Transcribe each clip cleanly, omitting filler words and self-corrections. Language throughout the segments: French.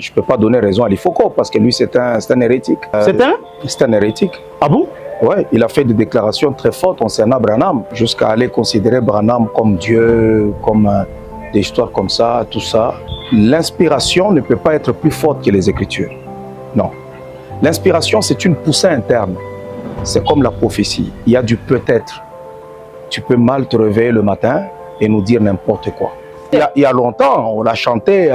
Je ne peux pas donner raison à Lifoko parce que lui, c'est un hérétique. C'est un hérétique. Ah bon? Ouais, il a fait des déclarations très fortes concernant Branham, jusqu'à aller considérer Branham comme Dieu, comme des histoires comme ça, tout ça. L'inspiration ne peut pas être plus forte que les Écritures. Non. L'inspiration, c'est une poussée interne. C'est comme la prophétie. Il y a du peut-être. Tu peux mal te réveiller le matin et nous dire n'importe quoi. Il y a longtemps, on l'a chanté,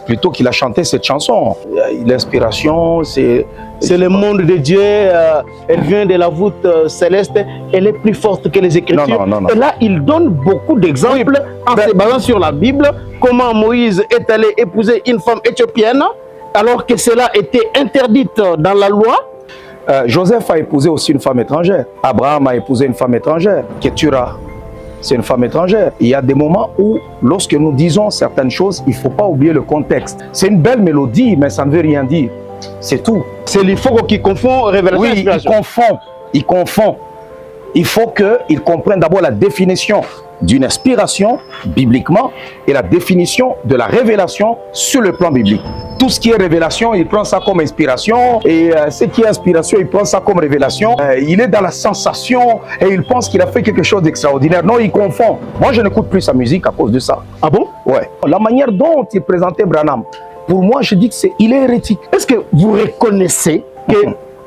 plutôt qu'il a chanté cette chanson. L'inspiration, c'est le monde de Dieu, elle vient de la voûte céleste, elle est plus forte que les Écritures. Non. Et là, il donne beaucoup d'exemples en se basant sur la Bible, comment Moïse est allé épouser une femme éthiopienne, alors que cela était interdit dans la loi. Joseph a épousé aussi une femme étrangère. Abraham a épousé une femme étrangère, Ketura. C'est une femme étrangère. Il y a des moments où, lorsque nous disons certaines choses, il ne faut pas oublier le contexte. C'est une belle mélodie, mais ça ne veut rien dire. C'est tout. C'est l'Ifoko qui confond révélation et inspiration. Il confond. Il faut qu'il comprenne d'abord la définition d'une inspiration, bibliquement, et la définition de la révélation sur le plan biblique. Tout ce qui est révélation, il prend ça comme inspiration, et ce qui est inspiration, il prend ça comme révélation. Il est dans la sensation, et il pense qu'il a fait quelque chose d'extraordinaire. Non, il confond. Moi, je n'écoute plus sa musique à cause de ça. Ah bon? Ouais. La manière dont il présentait Branham, pour moi, je dis qu'il est hérétique. Est-ce que vous reconnaissez que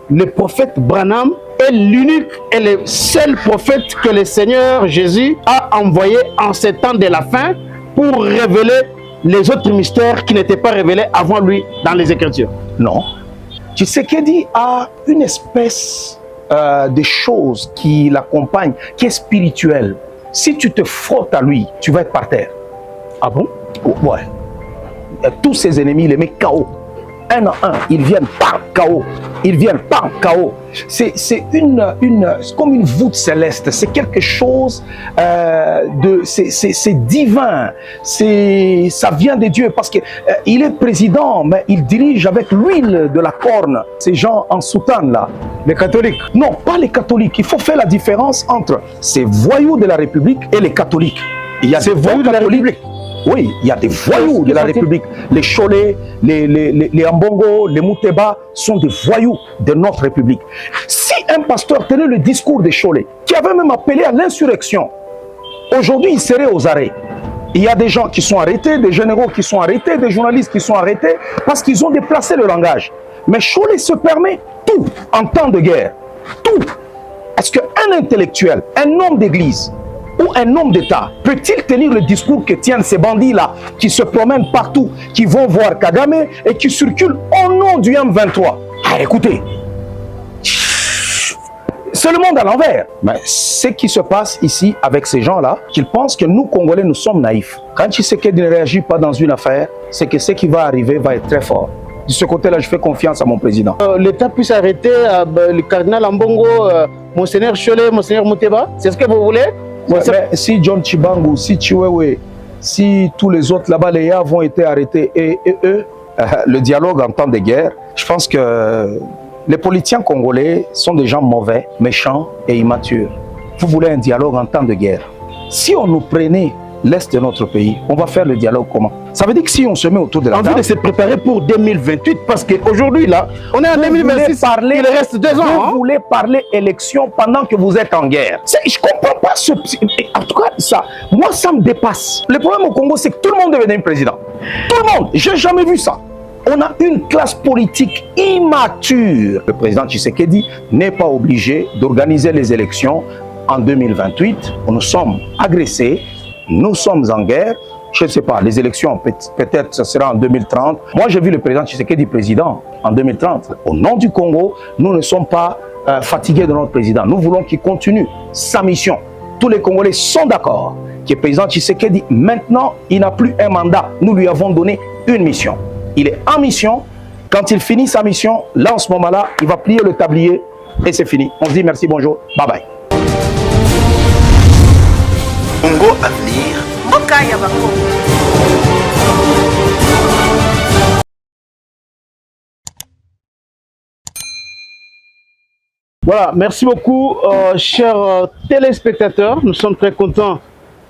le prophète Branham est l'unique et le seul prophète que le Seigneur Jésus a envoyé en ces temps de la fin pour révéler les autres mystères qui n'étaient pas révélés avant lui dans les Écritures? Non. Tshisekedi a une espèce de chose qui l'accompagne, qui est spirituelle. Si tu te frottes à lui, tu vas être par terre. Ah bon? Ouais. Tous ses ennemis, les met KO. Un à un, ils viennent par KO. Ils viennent par KO. C'est comme une voûte céleste. C'est quelque chose c'est divin. Ça vient de Dieu parce que il est président, mais il dirige avec l'huile de la corne. Ces gens en soutane là. Les catholiques? Non, pas les catholiques. Il faut faire la différence entre ces voyous de la République et les catholiques. Il y a ces voyous de la République. Oui, il y a des voyous de la République. Les Cholés, les Ambongo, les Mouteba sont des voyous de notre République. Si un pasteur tenait le discours des Cholés, qui avait même appelé à l'insurrection, aujourd'hui il serait aux arrêts. Il y a des gens qui sont arrêtés, des généraux qui sont arrêtés, des journalistes qui sont arrêtés parce qu'ils ont déplacé le langage. Mais Cholé se permet tout en temps de guerre. Tout. Est-ce qu'un intellectuel, un homme d'église, ou un homme d'État peut-il tenir le discours que tiennent ces bandits-là qui se promènent partout, qui vont voir Kagame et qui circulent au nom du M23? Ah, écoutez, c'est le monde à l'envers. Mais ce qui se passe ici avec ces gens-là, qu'ils pensent que nous, Congolais, nous sommes naïfs. Quand Tshisekedi ne réagit pas dans une affaire, c'est que ce qui va arriver va être très fort. De ce côté-là, je fais confiance à mon président. L'État puisse arrêter le cardinal Ambongo, Monseigneur Cholé, Monseigneur Mouteba? C'est ce que vous voulez? Ouais, mais si John Chibangu, si Chiwewe, si tous les autres là-bas, les Yaves ont été arrêtés et eux, le dialogue en temps de guerre, je pense que les politiciens congolais sont des gens mauvais, méchants et immatures. Vous voulez un dialogue en temps de guerre? Si on nous prenait l'Est de notre pays, on va faire le dialogue comment? Ça veut dire que si on se met autour de la table... Envie de se préparer pour 2028, parce qu'aujourd'hui, là, on est en 2026, il reste 2 ans. Vous voulez parler élection pendant que vous êtes en guerre. Je ne comprends pas ce... En tout cas, ça, moi, ça me dépasse. Le problème au Congo, c'est que tout le monde est devenu président. Tout le monde. Je n'ai jamais vu ça. On a une classe politique immature. Le président Tshisekedi n'est pas obligé d'organiser les élections en 2028. Nous sommes agressés. Nous sommes en guerre. Je ne sais pas, les élections, peut-être ce sera en 2030. Moi, j'ai vu le président Tshisekedi président en 2030. Au nom du Congo, nous ne sommes pas fatigués de notre président. Nous voulons qu'il continue sa mission. Tous les Congolais sont d'accord que le président Tshisekedi, maintenant, il n'a plus un mandat. Nous lui avons donné une mission. Il est en mission. Quand il finit sa mission, là, en ce moment-là, il va plier le tablier et c'est fini. On se dit merci, bonjour, bye bye. Congo Avenir. Mokaya Bako. Voilà, merci beaucoup, chers téléspectateurs. Nous sommes très contents,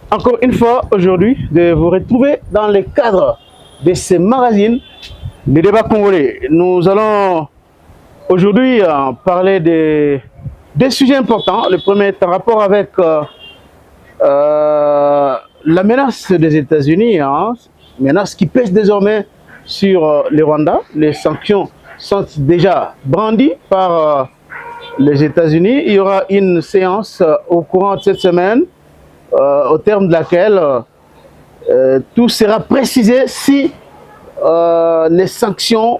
encore une fois, aujourd'hui, de vous retrouver dans le cadre de ce magazine Le débat congolais. Nous allons aujourd'hui parler des sujets importants. Le premier est en rapport avec la menace des États-Unis, menace qui pèse désormais sur le Rwanda. Les sanctions sont déjà brandies par les États-Unis. Il y aura une séance au courant de cette semaine, au terme de laquelle tout sera précisé si les sanctions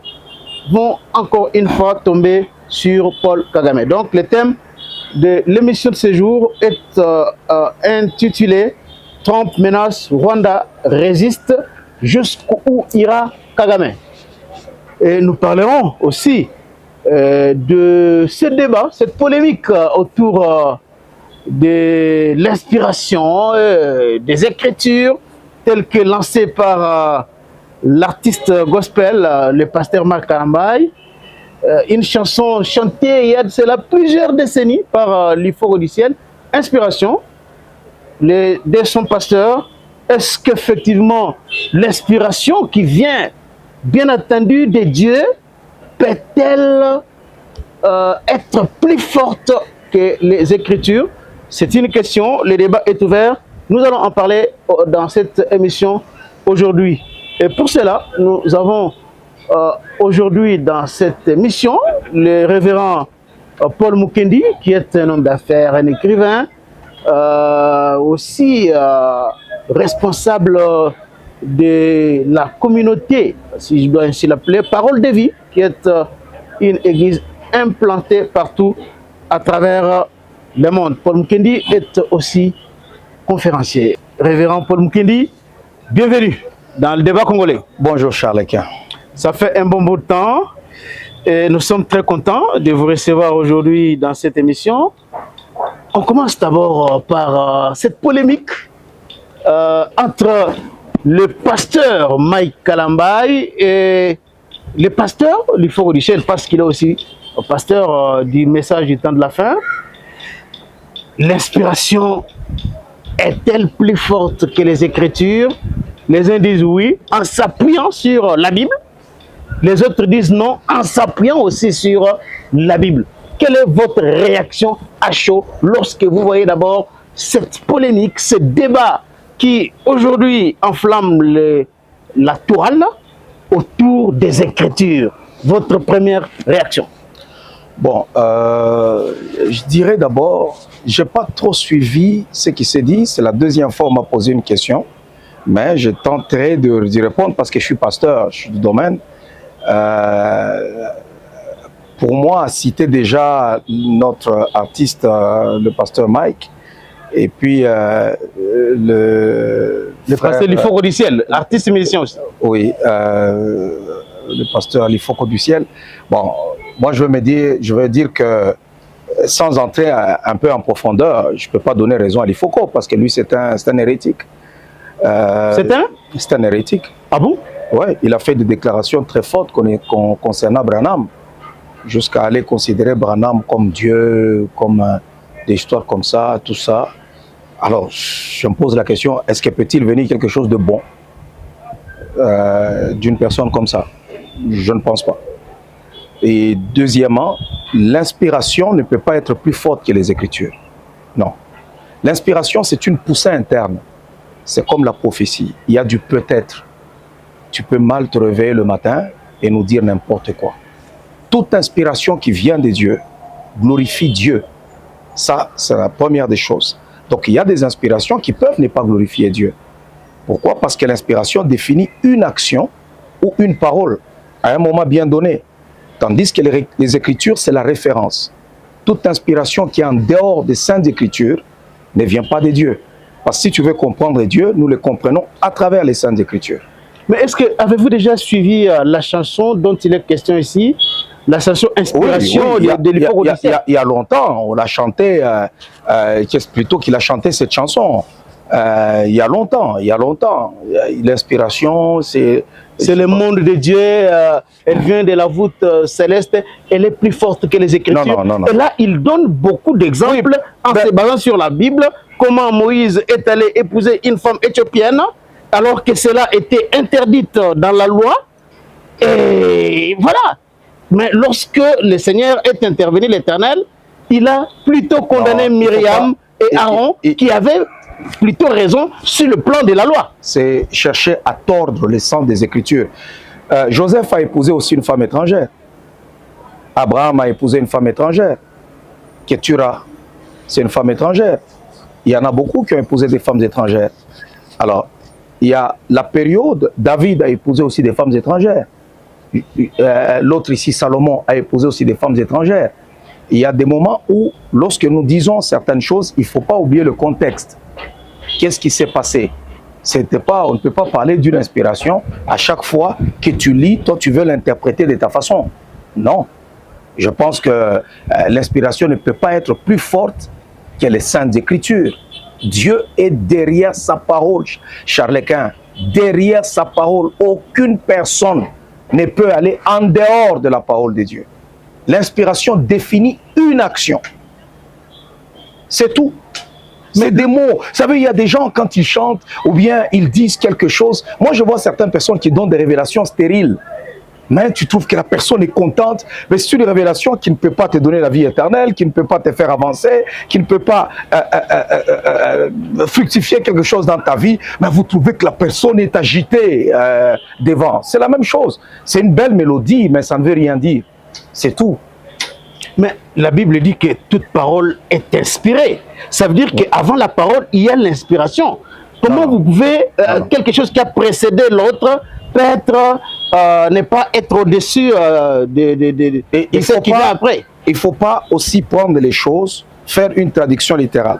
vont encore une fois tomber sur Paul Kagame. Donc le thème de l'émission de ce jour est intitulé « Trump menace, Rwanda résiste, jusqu'où ira Kagame ?» Et nous parlerons aussi de ce débat, cette polémique autour de l'inspiration, des écritures telles que lancées par l'artiste gospel, le pasteur Mike Kalambai, une chanson chantée il y a de cela plusieurs décennies par l'Ifoko du ciel, inspiration de son pasteur. Est-ce qu'effectivement l'inspiration qui vient bien entendu de Dieu peut-elle être plus forte que les Écritures? C'est une question, le débat est ouvert. Nous allons en parler dans cette émission aujourd'hui. Et pour cela, nous avons aujourd'hui dans cette émission le révérend Paul Mukendi, qui est un homme d'affaires, un écrivain, aussi responsable de la communauté, si je dois ainsi l'appeler, Parole de Vie, qui est une église implantée partout à travers le monde. Paul Mukendi est aussi conférencier. Révérend Paul Mukendi, bienvenue dans le débat congolais. Bonjour Charles Equin. Ça fait un bon bout de temps et nous sommes très contents de vous recevoir aujourd'hui dans cette émission. On commence d'abord par cette polémique entre le pasteur Mike Kalambai et le pasteur l'Ifoko du ciel, parce qu'il est aussi pasteur du message du temps de la fin. L'inspiration est-elle plus forte que les Écritures? Les uns disent oui, en s'appuyant sur la Bible. Les autres disent non, en s'appuyant aussi sur la Bible. Quelle est votre réaction à chaud lorsque vous voyez d'abord cette polémique, ce débat qui aujourd'hui enflamme la toile autour des Écritures? Votre première réaction? Bon, je dirais d'abord, je n'ai pas trop suivi ce qui s'est dit. C'est la deuxième fois qu'on m'a posé une question. Mais je tenterai d'y répondre parce que je suis pasteur, je suis du domaine. Pour moi, citer déjà notre artiste, le pasteur Mike, et puis le pasteur l'Ifoko du ciel, artiste musicien aussi. Oui, le pasteur l'Ifoko du ciel. Bon, moi je veux dire que sans entrer un peu en profondeur, je ne peux pas donner raison à l'Ifoko parce que lui c'est un hérétique. C'est un hérétique. Ah bon? Oui, il a fait des déclarations très fortes concernant Branham, jusqu'à aller considérer Branham comme Dieu, comme des histoires comme ça, tout ça. Alors, je me pose la question, est-ce que peut-il venir quelque chose de bon d'une personne comme ça? Je ne pense pas. Et deuxièmement, l'inspiration ne peut pas être plus forte que les Écritures. Non. L'inspiration, c'est une poussée interne. C'est comme la prophétie. Il y a du peut-être. Tu peux mal te réveiller le matin et nous dire n'importe quoi. Toute inspiration qui vient de Dieu glorifie Dieu. Ça, c'est la première des choses. Donc, il y a des inspirations qui peuvent ne pas glorifier Dieu. Pourquoi? Parce que l'inspiration définit une action ou une parole à un moment bien donné. Tandis que les Écritures, c'est la référence. Toute inspiration qui est en dehors des saintes Écritures ne vient pas de Dieu. Parce que si tu veux comprendre Dieu, nous le comprenons à travers les saintes Écritures. Mais est-ce que, avez-vous déjà suivi la chanson dont il est question ici? La chanson Inspiration de l'Ifoko du ciel. Il y a longtemps, on l'a chanté, plutôt qu'il a chanté cette chanson. Il y a longtemps. L'inspiration, c'est le monde de Dieu, elle vient de la voûte céleste, elle est plus forte que les Écritures. Non. Et là, il donne beaucoup d'exemples en se basant sur la Bible, comment Moïse est allé épouser une femme éthiopienne, alors que cela était interdit dans la loi. Et voilà. Mais lorsque le Seigneur est intervenu, l'Éternel, il a plutôt condamné Myriam et Aaron qui avaient plutôt raison sur le plan de la loi. C'est chercher à tordre le sens des Écritures. Joseph a épousé aussi une femme étrangère. Abraham a épousé une femme étrangère. Ketura, c'est une femme étrangère. Il y en a beaucoup qui ont épousé des femmes étrangères. Alors, il y a la période, David a épousé aussi des femmes étrangères. L'autre ici, Salomon, a épousé aussi des femmes étrangères. Il y a des moments où, lorsque nous disons certaines choses, il ne faut pas oublier le contexte. Qu'est-ce qui s'est passé? On ne peut pas parler d'une inspiration à chaque fois que tu lis, toi tu veux l'interpréter de ta façon. Non. Je pense que l'inspiration ne peut pas être plus forte que les Saintes Écritures. Dieu est derrière sa parole, Charles-Quint. Derrière sa parole, aucune personne ne peut aller en dehors de la parole de Dieu. L'inspiration définit une action. C'est tout. C'est des mots. Vous savez, il y a des gens, quand ils chantent ou bien ils disent quelque chose, moi je vois certaines personnes qui donnent des révélations stériles. Mais tu trouves que la personne est contente, mais c'est une révélation qui ne peut pas te donner la vie éternelle, qui ne peut pas te faire avancer, qui ne peut pas fructifier quelque chose dans ta vie, mais vous trouvez que la personne est agitée devant. C'est la même chose. C'est une belle mélodie, mais ça ne veut rien dire. C'est tout. Mais la Bible dit que toute parole est inspirée. Ça veut dire qu'avant la parole, il y a l'inspiration. Comment vous pouvez, quelque chose qui a précédé l'autre, peut-être ne pas être au-dessus de ce qui vient après? Il ne faut pas aussi prendre les choses, faire une traduction littérale.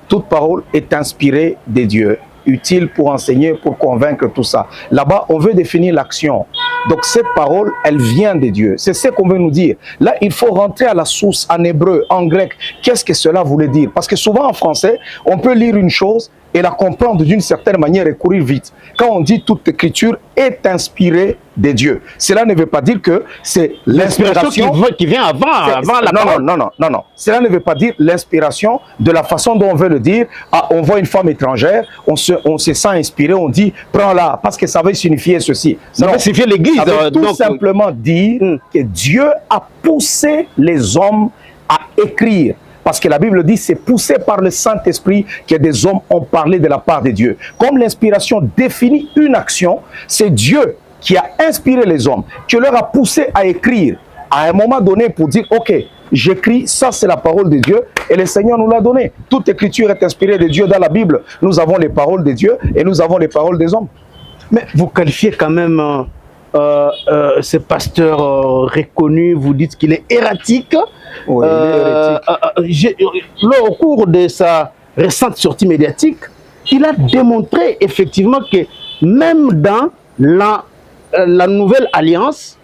Toute parole est inspirée de Dieu, utile pour enseigner, pour convaincre, tout ça. Là-bas, on veut définir l'action. Donc cette parole, elle vient de Dieu. C'est ce qu'on veut nous dire. Là, il faut rentrer à la source en hébreu, en grec. Qu'est-ce que cela voulait dire? Parce que souvent en français, on peut lire une chose et la comprendre d'une certaine manière et courir vite. Quand on dit toute écriture est inspirée de Dieu, cela ne veut pas dire que c'est l'inspiration qui vient avant la parole. Non. Cela ne veut pas dire l'inspiration de la façon dont on veut le dire. Ah, on voit une femme étrangère, on se sent inspiré, on dit prends-la parce que ça veut signifier ceci. Ça veut signifier l'Église. Ça veut tout simplement dire que Dieu a poussé les hommes à écrire. Parce que la Bible dit c'est poussé par le Saint-Esprit que des hommes ont parlé de la part de Dieu. Comme l'inspiration définit une action, c'est Dieu qui a inspiré les hommes, qui leur a poussé à écrire à un moment donné pour dire ok, j'écris, ça c'est la parole de Dieu et le Seigneur nous l'a donné. Toute écriture est inspirée de Dieu. Dans la Bible, nous avons les paroles de Dieu et nous avons les paroles des hommes. Mais vous qualifiez quand même ce pasteur reconnu, vous dites qu'il est erratique. Oui, il est hérétique. Au cours de sa récente sortie médiatique, il a démontré effectivement que même dans la nouvelle alliance,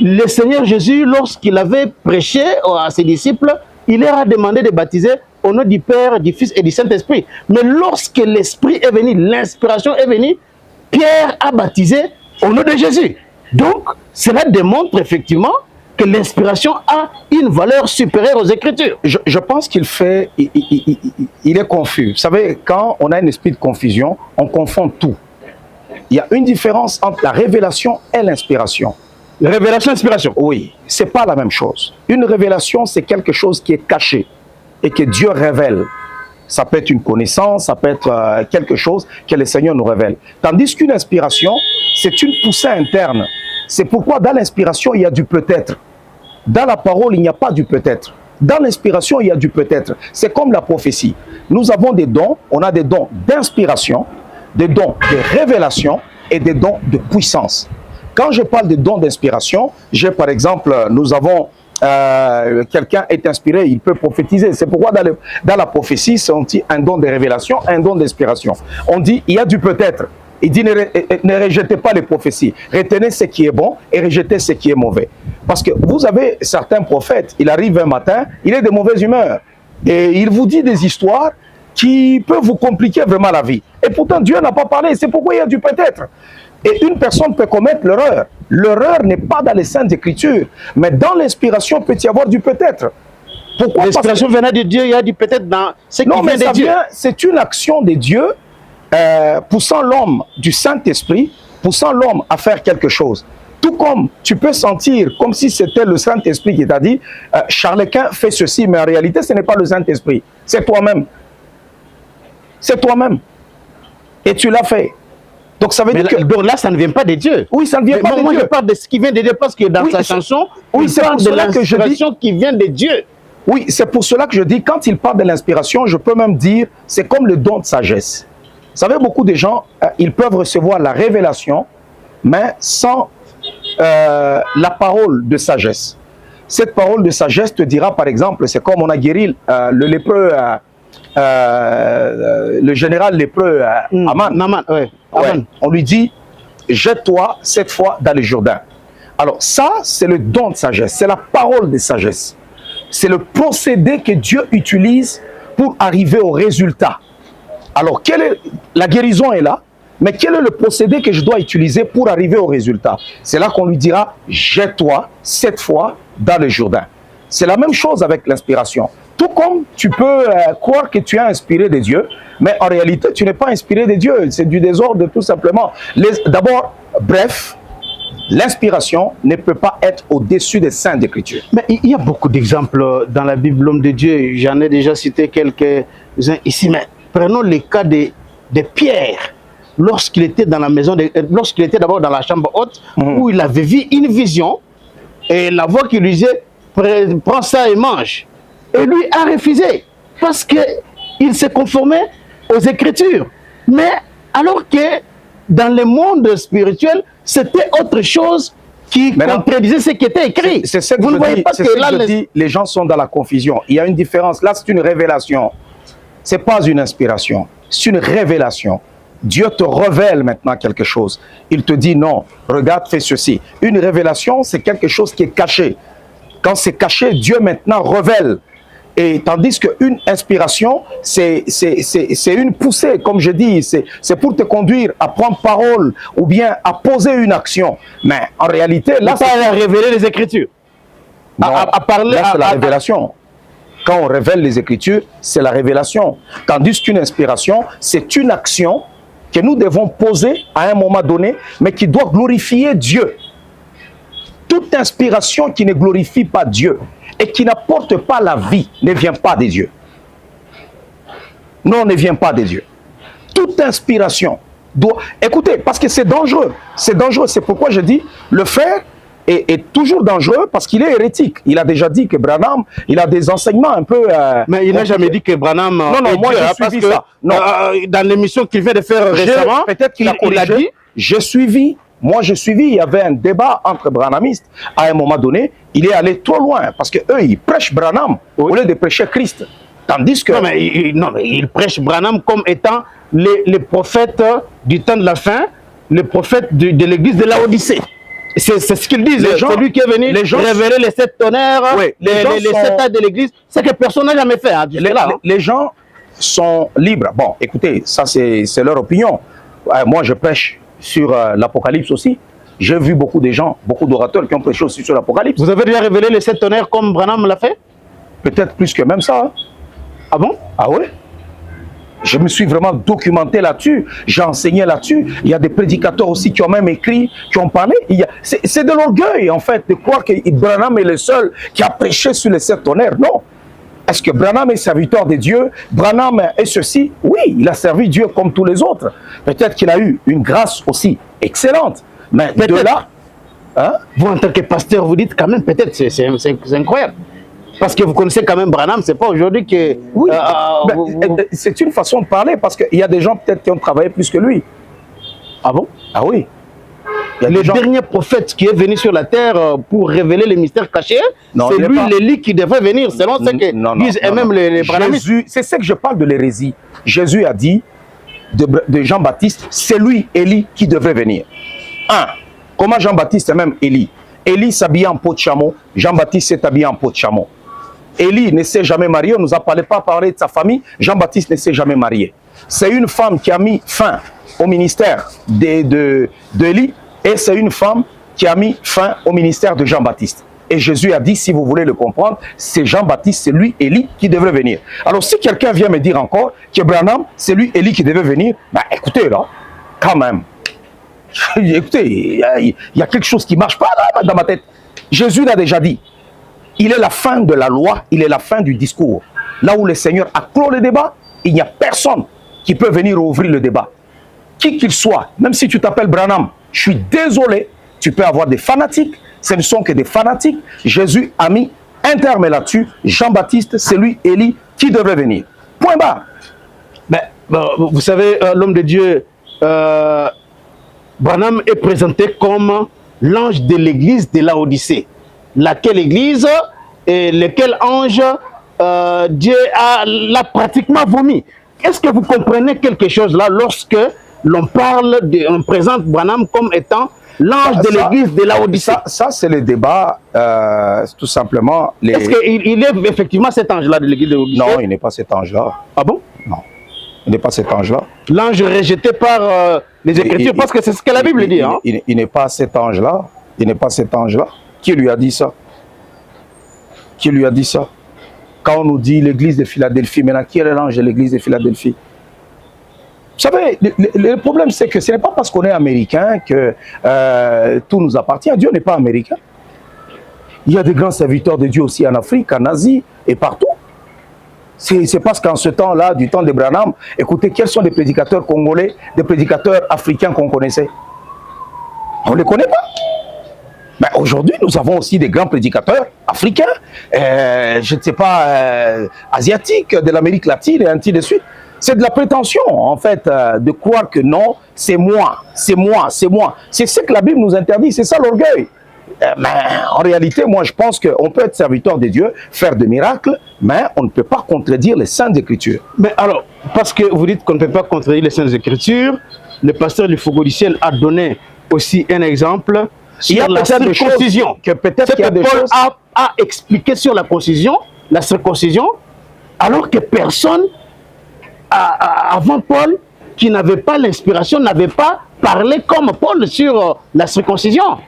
le Seigneur Jésus, lorsqu'il avait prêché à ses disciples, il leur a demandé de baptiser au nom du Père, du Fils et du Saint-Esprit. Mais lorsque l'Esprit est venu, l'inspiration est venue, Pierre a baptisé au nom de Jésus. Donc, cela démontre effectivement que l'inspiration a une valeur supérieure aux Écritures. Je pense qu'il il est confus. Vous savez, quand on a un esprit de confusion, on confond tout. Il y a une différence entre la révélation et l'inspiration. Révélation, inspiration. Oui, c'est pas la même chose. Une révélation, c'est quelque chose qui est caché et que Dieu révèle. Ça peut être une connaissance, ça peut être quelque chose que le Seigneur nous révèle. Tandis qu'une inspiration, c'est une poussée interne. C'est pourquoi dans l'inspiration, il y a du peut-être. Dans la parole, il n'y a pas du peut-être. Dans l'inspiration, il y a du peut-être. C'est comme la prophétie. Nous avons des dons, on a des dons d'inspiration, des dons de révélation et des dons de puissance. Quand je parle de dons d'inspiration, j'ai par exemple, nous avons quelqu'un est inspiré, il peut prophétiser. C'est pourquoi dans la prophétie, c'est un don de révélation, un don d'inspiration. On dit, il y a du peut-être. Il dit, ne rejetez pas les prophéties. Retenez ce qui est bon et rejetez ce qui est mauvais. Parce que vous avez certains prophètes, il arrive un matin, il est de mauvaise humeur. Et il vous dit des histoires qui peuvent vous compliquer vraiment la vie. Et pourtant, Dieu n'a pas parlé. C'est pourquoi il y a du peut-être. Et une personne peut commettre l'erreur. L'erreur n'est pas dans les Saintes Écritures, mais dans l'inspiration peut y avoir du peut-être. Pourquoi? L'inspiration venant de Dieu, il y a du peut-être dans ce qui vient de Dieu. C'est une action de Dieu poussant l'homme du Saint-Esprit, poussant l'homme à faire quelque chose. Tout comme tu peux sentir comme si c'était le Saint-Esprit qui t'a dit Charles-Quint fait ceci, mais en réalité, ce n'est pas le Saint-Esprit. C'est toi-même. C'est toi-même. Et tu l'as fait. Donc ça veut dire que... Donc là, ça ne vient pas de Dieu. Oui, ça ne vient pas de Dieu. Moi, je parle de ce qui vient de Dieu parce que dans sa chanson, il c'est parle pour de cela que je dis l'inspiration qui vient de Dieu. Oui, c'est pour cela que je dis, quand il parle de l'inspiration, je peux même dire, c'est comme le don de sagesse. Vous savez, beaucoup de gens, ils peuvent recevoir la révélation, mais sans la parole de sagesse. Cette parole de sagesse te dira, par exemple, c'est comme on a guéri le lépreux, le général lépreux Aman. Ouais. Ouais. On lui dit, jette-toi cette fois dans le Jourdain. Alors ça, c'est le don de sagesse, c'est la parole de sagesse. C'est le procédé que Dieu utilise pour arriver au résultat. Alors, la guérison est là, mais quel est le procédé que je dois utiliser pour arriver au résultat? C'est là qu'on lui dira, jette-toi cette fois dans le Jourdain. C'est la même chose avec l'inspiration. Tout comme tu peux croire que tu es inspiré de Dieu, mais en réalité, tu n'es pas inspiré de Dieu. C'est du désordre tout simplement. D'abord, bref, l'inspiration ne peut pas être au-dessus des saintes écritures. Mais il y a beaucoup d'exemples dans la Bible, l'homme de Dieu. J'en ai déjà cité quelques-uns ici. Mais prenons le cas de Pierre. Lorsqu'il était dans la maison, lorsqu'il était d'abord dans la chambre haute, où il avait vu une vision, et la voix qui lui disait, prends ça et mange. Et lui a refusé, parce qu'il se conformait aux Écritures. Mais alors que dans le monde spirituel, c'était autre chose qui contredisait ce qui était écrit. C'est ce que vous je ne voyez dis, pas que là, je dis, les gens sont dans la confusion. Il y a une différence. Là, c'est une révélation. Ce n'est pas une inspiration, c'est une révélation. Dieu te révèle maintenant quelque chose. Il te dit non, regarde, fais ceci. Une révélation, c'est quelque chose qui est caché. Quand c'est caché, Dieu maintenant révèle. Et tandis qu'une inspiration, c'est une poussée, comme je dis, c'est pour te conduire à prendre parole ou bien à poser une action. Mais en réalité, là, c'est à révéler les Écritures. Non, à parler, là, c'est la révélation. Quand on révèle les Écritures, c'est la révélation. Tandis qu'une inspiration, c'est une action que nous devons poser à un moment donné, mais qui doit glorifier Dieu. Toute inspiration qui ne glorifie pas Dieu et qui n'apporte pas la vie ne vient pas de Dieu. Non, ne vient pas de Dieu. Toute inspiration doit... Écoutez, parce que c'est dangereux. C'est dangereux. C'est pourquoi je dis, le faire est toujours dangereux parce qu'il est hérétique. Il a déjà dit que Branham, il a des enseignements un peu... mais il n'a jamais dit que Branham... Non, moi j'ai suivi ça. Non. Dans l'émission qu'il vient de faire récemment, peut-être qu'il a dit... J'ai suivi... Moi, j'ai suivi, il y avait un débat entre branhamistes. À un moment donné, il est allé trop loin parce qu'eux, ils prêchent Branham au lieu de prêcher Christ. Tandis que... Non, mais ils prêchent Branham comme étant les prophètes du temps de la fin, les prophètes de l'église de Laodicée. C'est ce qu'ils disent. C'est lui qui est venu révéler les 7 tonnerres, les 7 âges de l'église. C'est que personne n'a jamais fait. Hein, les gens sont libres. Bon, écoutez, ça c'est leur opinion. Moi, je prêche sur l'Apocalypse aussi. J'ai vu beaucoup de gens, beaucoup d'orateurs qui ont prêché aussi sur l'Apocalypse. Vous avez déjà révélé les 7 tonnerres comme Branham l'a fait? Peut-être plus que même ça. Hein. Ah bon? Ah oui. Je me suis vraiment documenté là-dessus. J'ai enseigné là-dessus. Il y a des prédicateurs aussi qui ont même écrit, qui ont parlé. C'est de l'orgueil, en fait, de croire que Branham est le seul qui a prêché sur les 7 tonnerres. Non. Est-ce que Branham est serviteur de Dieu? Branham est ceci? Oui, il a servi Dieu comme tous les autres. Peut-être qu'il a eu une grâce aussi excellente. Mais de là... Hein? Vous, en tant que pasteur, vous dites quand même, peut-être, c'est incroyable. Parce que vous connaissez quand même Branham, c'est pas aujourd'hui que... Oui, c'est une façon de parler, parce qu'il y a des gens peut-être qui ont travaillé plus que lui. Ah bon? Ah oui. Le dernier prophète qui est venu sur la terre pour révéler les mystères cachés, c'est lui, l'Élie, qui devrait venir, selon ce que disent eux-mêmes les branhamistes. C'est ce que je parle de l'hérésie. Jésus a dit de Jean-Baptiste, c'est lui, Élie, qui devrait venir. Comment Jean-Baptiste est même Élie? Élie s'habillait en peau de chameau, Jean-Baptiste s'est habillé en peau de chameau. Élie ne s'est jamais marié, on ne nous a pas parlé de sa famille, Jean-Baptiste ne s'est jamais marié. C'est une femme qui a mis fin au ministère d'Élie, et c'est une femme qui a mis fin au ministère de Jean-Baptiste. Et Jésus a dit, si vous voulez le comprendre, c'est Jean-Baptiste, c'est lui, Élie, qui devrait venir. Alors si quelqu'un vient me dire encore que Branham, c'est lui, Élie, qui devait venir, ben écoutez là, quand même. Écoutez, il y a quelque chose qui ne marche pas là, dans ma tête. Jésus l'a déjà dit. Il est la fin de la loi, il est la fin du discours. Là où le Seigneur a clos le débat, il n'y a personne qui peut venir ouvrir le débat. Qui qu'il soit, même si tu t'appelles Branham, je suis désolé, tu peux avoir des fanatiques, ce ne sont que des fanatiques. Jésus a mis un terme là-dessus. Jean-Baptiste, c'est lui, Élie, qui devrait venir. Point barre. Mais, vous savez, l'homme de Dieu, Branham est présenté comme l'ange de l'église de Laodicée. Laquelle église et lequel ange Dieu l'a pratiquement vomi. Est-ce que vous comprenez quelque chose là lorsque l'on on présente Branham comme étant l'ange de l'église de Laodicée? Ça c'est le débat, tout simplement. Est-ce qu'il est effectivement cet ange-là de l'église de Laodicée? Non, il n'est pas cet ange-là. Ah bon? Non, il n'est pas cet ange-là. L'ange rejeté par les Écritures, parce que c'est ce que la Bible dit. Hein? Il n'est pas cet ange-là. Il n'est pas cet ange-là. Qui lui a dit ça? Qui lui a dit ça? Quand on nous dit l'église de Philadelphie, maintenant, qui est l'ange de l'église de Philadelphie? Vous savez, le problème, c'est que ce n'est pas parce qu'on est américain que tout nous appartient. Dieu n'est pas américain. Il y a des grands serviteurs de Dieu aussi en Afrique, en Asie et partout. C'est parce qu'en ce temps-là, du temps de Branham, écoutez, quels sont les prédicateurs congolais, des prédicateurs africains qu'on connaissait? On ne les connaît pas. Mais aujourd'hui, nous avons aussi des grands prédicateurs africains, je ne sais pas, asiatiques, de l'Amérique latine et ainsi de suite. C'est de la prétention, en fait, de croire que non, c'est moi, c'est moi, c'est moi. C'est ce que la Bible nous interdit, c'est ça l'orgueil. Mais en réalité, moi, je pense qu'on peut être serviteur de Dieu, faire des miracles, mais on ne peut pas contredire les Saintes Écritures. Mais alors, parce que vous dites qu'on ne peut pas contredire les Saintes Écritures, le pasteur du Fogo du Ciel a donné aussi un exemple. Il y a la circoncision que peut-être qu'il y a des Paul choses a expliqué sur la circoncision, alors que personne avant Paul qui n'avait pas l'inspiration n'avait pas parlé comme Paul sur la circoncision.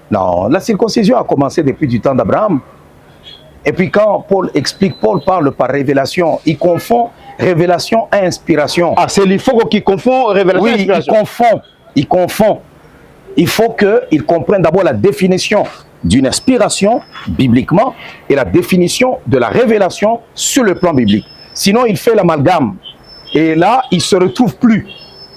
Non, la circoncision a commencé depuis du temps d'Abraham. Et puis quand Paul explique, Paul parle par révélation. Il confond révélation et inspiration. Ah, c'est l'Ifogo qui confond révélation et inspiration. Oui, il confond. Il faut qu'il comprenne d'abord la définition d'une inspiration bibliquement et la définition de la révélation sur le plan biblique. Sinon, il fait l'amalgame. Et là, il ne se retrouve plus.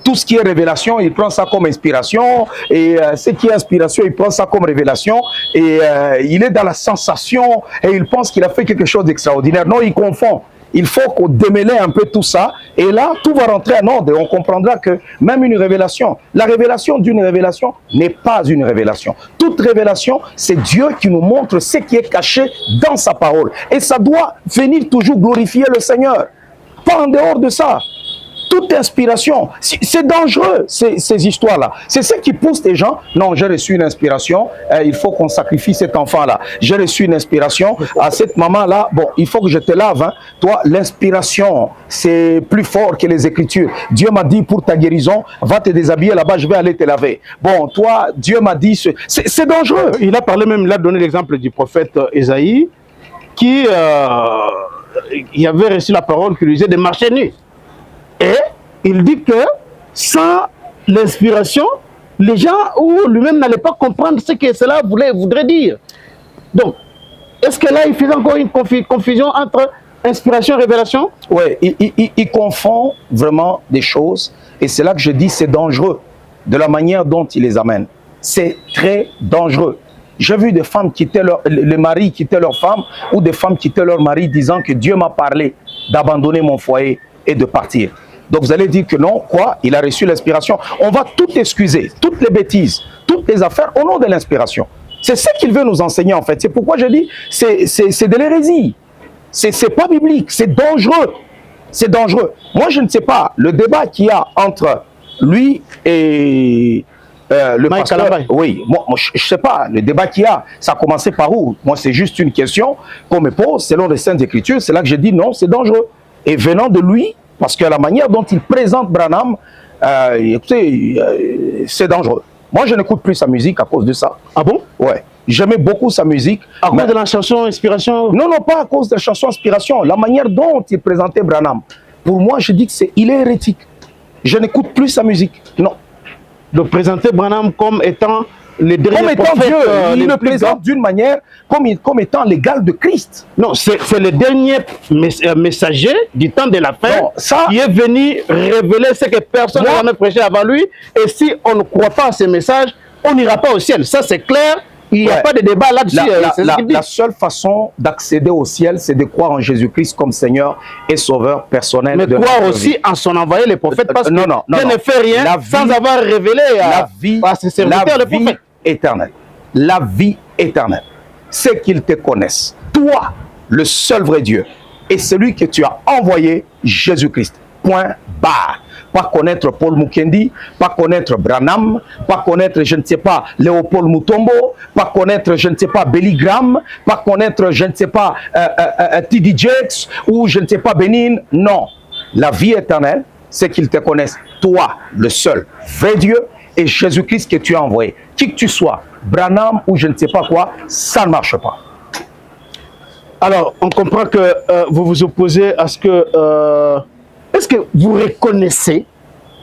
Tout ce qui est révélation, il prend ça comme inspiration. Et ce qui est inspiration, il prend ça comme révélation. Et il est dans la sensation et il pense qu'il a fait quelque chose d'extraordinaire. Non, il confond. Il faut qu'on démêle un peu tout ça. Et là, tout va rentrer en ordre. Et on comprendra que même une révélation, la révélation d'une révélation n'est pas une révélation. Toute révélation, c'est Dieu qui nous montre ce qui est caché dans sa parole. Et ça doit venir toujours glorifier le Seigneur. Pas en dehors de ça. Toute inspiration, c'est dangereux ces histoires-là. C'est ce qui pousse les gens. Non, j'ai reçu une inspiration, il faut qu'on sacrifie cet enfant-là. J'ai reçu une inspiration à cette maman-là. Bon, il faut que je te lave. Hein. Toi, l'inspiration, c'est plus fort que les Écritures. Dieu m'a dit pour ta guérison, va te déshabiller là-bas, je vais aller te laver. Bon, toi, Dieu m'a dit, c'est dangereux. Il a parlé même, il a donné l'exemple du prophète Ésaïe qui il avait reçu la parole qui lui disait de marcher nu. Et il dit que sans l'inspiration, les gens ou lui-même n'allaient pas comprendre ce que cela voudrait dire. Donc, est-ce que là, il fait encore une confusion entre inspiration et révélation? Oui, il confond vraiment des choses. Et c'est là que je dis c'est dangereux, de la manière dont il les amène. C'est très dangereux. J'ai vu des femmes quitter les maris quitter leur femme ou des femmes quitter leur mari disant que Dieu m'a parlé d'abandonner mon foyer et de partir. Donc vous allez dire que non, quoi? Il a reçu l'inspiration. On va tout excuser, toutes les bêtises, toutes les affaires au nom de l'inspiration. C'est ce qu'il veut nous enseigner en fait. C'est pourquoi je dis, c'est de l'hérésie. C'est pas biblique, c'est dangereux. C'est dangereux. Moi je ne sais pas, le débat qu'il y a entre lui et le pasteur, oui, moi je ne sais pas, le débat qu'il y a, ça a commencé par où? Moi c'est juste une question qu'on me pose selon les Saintes Écritures, c'est là que je dis non, c'est dangereux. Et venant de lui, parce que la manière dont il présente Branham, écoutez, c'est dangereux. Moi, je n'écoute plus sa musique à cause de ça. Ah bon? Ouais. J'aimais beaucoup sa musique. À cause de la chanson Inspiration? Non, non, pas à cause de la chanson Inspiration. La manière dont il présentait Branham. Pour moi, je dis qu'il est hérétique. Je n'écoute plus sa musique. Non. de présenter Branham comme étant le dernier comme étant prophète, Dieu. Il le le plus présente d'une manière comme étant l'égal de Christ. Non, c'est le dernier messager du temps de la fin Non, ça- qui est venu révéler ce que personne n'a jamais prêché avant lui. Et si on ne croit pas à ce message, on n'ira pas au ciel. Ça, c'est clair. Il n'y a Ouais. pas de débat là-dessus. C'est ce qu'il dit. La seule façon d'accéder au ciel, c'est de croire en Jésus-Christ comme Seigneur et Sauveur personnel. Mais de croire notre aussi vie. en son envoyé, les prophètes, parce Non, que non, non, Dieu non. ne fait rien La vie- sans avoir révélé à ses serviteurs, les prophètes. éternelle. La vie éternelle. C'est qu'ils te connaissent. Toi, le seul vrai Dieu, et celui que tu as envoyé, Jésus-Christ. Point barre. Pas connaître Paul Mukendi, pas connaître Branham, pas connaître, je ne sais pas, Léopold Mutombo, pas connaître, je ne sais pas, Billy Graham, pas connaître, je ne sais pas, T.D. Jakes ou je ne sais pas, Benin. Non. La vie éternelle, c'est qu'ils te connaissent, toi, le seul vrai Dieu, et Jésus-Christ que tu as envoyé. Qui que tu sois, Branham ou je ne sais pas quoi, ça ne marche pas. Alors, on comprend que vous vous opposez à ce que... Est-ce que vous reconnaissez,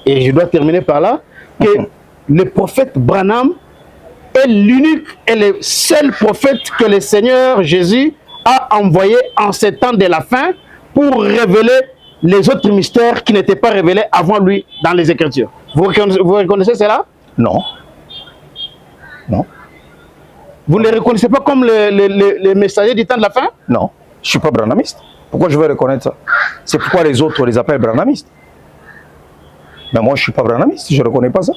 et je dois terminer par là, que le prophète Branham est l'unique et le seul prophète que le Seigneur Jésus a envoyé en ces temps de la fin pour révéler les autres mystères qui n'étaient pas révélés avant lui dans les Écritures? Vous reconnaissez cela? Non. Non. Vous ne les reconnaissez pas comme les messagers du temps de la fin? Non. Je ne suis pas branhamiste. Pourquoi je vais reconnaître ça? C'est pourquoi les autres les appellent branhamistes. Mais moi, je ne suis pas branhamiste. Je ne reconnais pas ça.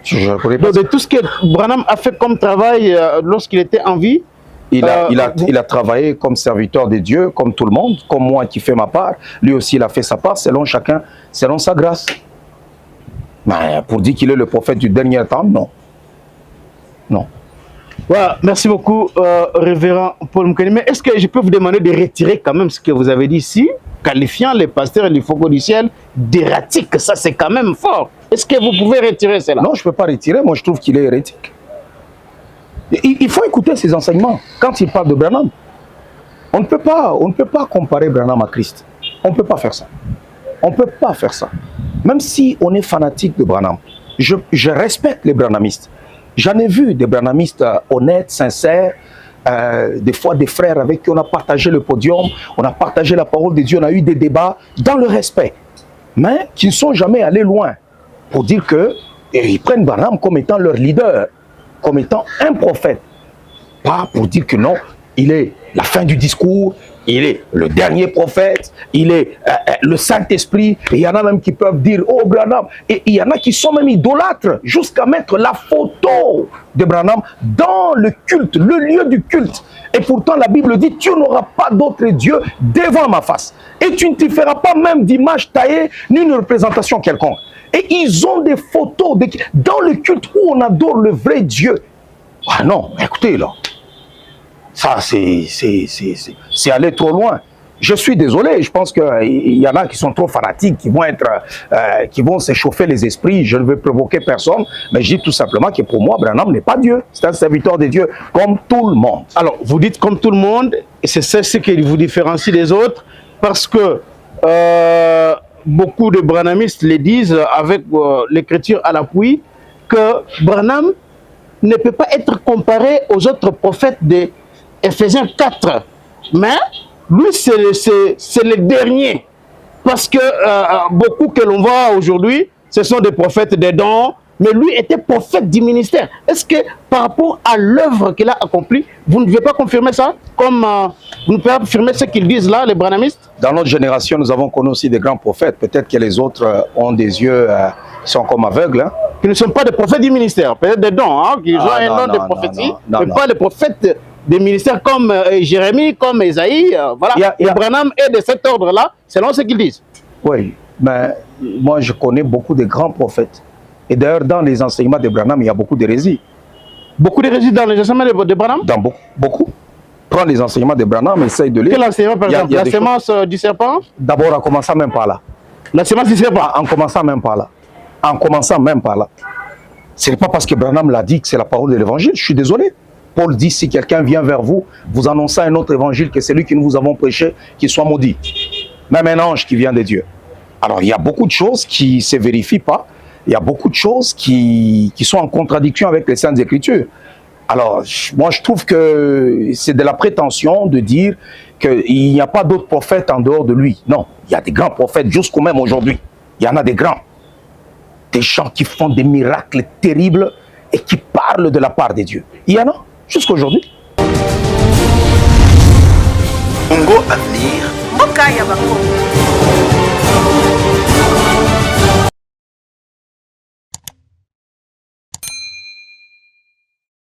Je ne reconnais pas Donc, ça. de tout ce que Branham a fait comme travail lorsqu'il était en vie, Il a travaillé comme serviteur de Dieu, comme tout le monde, comme moi qui fais ma part. Lui aussi, il a fait sa part, selon chacun, selon sa grâce. Mais pour dire qu'il est le prophète du dernier temps, non. Non. voilà, merci beaucoup, révérend Paul Mukendi. Mais est-ce que je peux vous demander de retirer quand même ce que vous avez dit ici, qualifiant les pasteurs du Fogo du Ciel d'hérétiques? Ça, c'est quand même fort. Est-ce que vous pouvez retirer cela? Non, je ne peux pas retirer. Moi, je trouve qu'il est hérétique. Il faut écouter ses enseignements quand il parle de Branham. On ne peut pas comparer Branham à Christ. On ne peut pas faire ça. On ne peut pas faire ça. Même si on est fanatique de Branham, je respecte les branhamistes. J'en ai vu des branhamistes honnêtes, sincères, des fois des frères avec qui on a partagé le podium, on a partagé la parole de Dieu, on a eu des débats dans le respect, mais qui ne sont jamais allés loin pour dire qu'ils prennent Branham comme étant leur leader, comme étant un prophète. Pas pour dire que non, il est la fin du discours, il est le dernier prophète, il est le Saint-Esprit. Et il y en a même qui peuvent dire, oh Branham. Et il y en a qui sont même idolâtres jusqu'à mettre la photo de Branham dans le culte, le lieu du culte. Et pourtant la Bible dit, tu n'auras pas d'autre Dieu devant ma face. Et tu ne te feras pas même d'image taillée, ni une représentation quelconque. Et ils ont des photos dans le culte où on adore le vrai Dieu. Ah non, écoutez là. Ça, c'est aller trop loin. Je suis désolé, je pense qu'il y en a qui sont trop fanatiques, qui vont s'échauffer les esprits. Je ne veux provoquer personne, mais je dis tout simplement que pour moi, Branham n'est pas Dieu. C'est un serviteur de Dieu, comme tout le monde. Alors, vous dites comme tout le monde, et c'est ce qui vous différencie des autres, parce que beaucoup de branhamistes le disent avec l'écriture à l'appui, que Branham ne peut pas être comparé aux autres prophètes de Ephésiens 4. Mais lui, c'est le dernier. Parce que beaucoup que l'on voit aujourd'hui, ce sont des prophètes des dons, mais lui était prophète du ministère. Est-ce que par rapport à l'œuvre qu'il a accomplie, vous ne devez pas confirmer ça? Comme vous ne pouvez pas confirmer ce qu'ils disent là, les branhamistes? Dans notre génération, nous avons connu aussi des grands prophètes. Peut-être que les autres ont des yeux qui sont comme aveugles. Hein. Qui ne sont pas des prophètes du ministère, peut-être des dons, hein, qui ont un don de prophétie, mais pas des prophètes des ministères comme Jérémie, comme Esaïe. Voilà. Et Branham est de cet ordre-là, selon ce qu'ils disent. Oui, mais moi je connais beaucoup de grands prophètes. Et d'ailleurs, dans les enseignements de Branham, il y a beaucoup d'hérésies. Beaucoup d'hérésies dans les enseignements de Branham? Dans beaucoup. Prends les enseignements de Branham, essaye de lire. Quel enseignement, par exemple? La sémence du serpent? D'abord, en commençant même par là. La sémence du serpent? En commençant même par là. En commençant même par là. Ce n'est pas parce que Branham l'a dit que c'est la parole de l'évangile. Je suis désolé. Paul dit, si quelqu'un vient vers vous, vous annonçant un autre évangile que celui que nous vous avons prêché, qu'il soit maudit. Même un ange qui vient de Dieu. Alors, il y a beaucoup de choses qui ne se vérifient pas. il y a beaucoup de choses qui sont en contradiction avec les Saintes Écritures. Alors, moi, je trouve que c'est de la prétention de dire qu'il n'y a pas d'autres prophètes en dehors de lui. Non, il y a des grands prophètes jusqu'au même aujourd'hui. Il y en a des grands. Des gens qui font des miracles terribles et qui parlent de la part de Dieu. Il y en a jusqu'aujourd'hui. Congo Avenir. Mboka ya Bakongo.